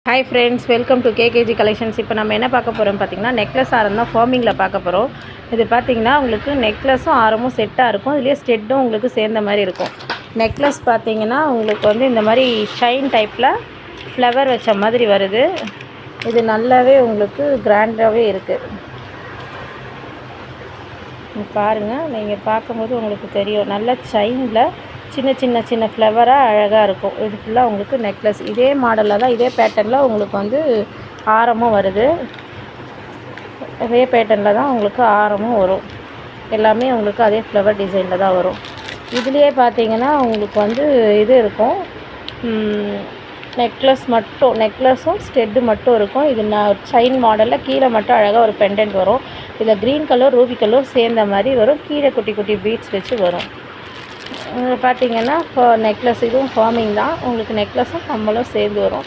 Hi friends, welcome to KKG collections. இப்போ நம்ம என்ன பார்க்க போகிறோம் பார்த்தீங்கன்னா, நெக்லஸ் ஆரம் தான் ஃபார்மிங்கில் பார்க்க போகிறோம். இது பார்த்தீங்கன்னா உங்களுக்கு நெக்லஸும் ஆரமும் செட்டாக இருக்கும். இதுலேயே ஸ்டெட்டும் உங்களுக்கு சேர்ந்த மாதிரி இருக்கும். நெக்லஸ் பார்த்தீங்கன்னா உங்களுக்கு வந்து இந்த மாதிரி ஷைன் டைப்பில் ஃப்ளவர் வச்ச மாதிரி வருது. இது நல்லாவே உங்களுக்கு கிராண்டாகவே இருக்குது. பாருங்கள், நீங்கள் பார்க்கும்போது உங்களுக்கு தெரியும். நல்ல ஷைனில் சின்ன சின்ன சின்ன ஃப்ளவராக அழகாக இருக்கும். இது ஃபுல்லாக உங்களுக்கு நெக்லஸ். இதே மாடலில் தான், இதே பேட்டர்னில் உங்களுக்கு வந்து ஆரமும் வருது. இதே பேட்டர்னில் தான் உங்களுக்கு ஆரமும் வரும். எல்லாமே உங்களுக்கு அதே ஃப்ளவர் டிசைனில் தான் வரும். இதுலேயே பார்த்தீங்கன்னா உங்களுக்கு வந்து இது இருக்கும், நெக்லஸ் மட்டும், நெக்லஸும் ஸ்டெட்டு மட்டும் இருக்கும். இது செயின் மாடலில் கீழே மட்டும் அழகாக ஒரு பெண்டன்ட் வரும். இதில் க்ரீன் கலர் ரூபி கலர் சேர்ந்த மாதிரி வரும். கீழே குட்டி குட்டி பீட்ஸ் வச்சு வரும். பார்த்தீங்கன்னா நெக்லஸ் இதுவும் ஃபார்மிங் தான். உங்களுக்கு நெக்லஸும் கம்மலும் சேர்ந்து வரும்.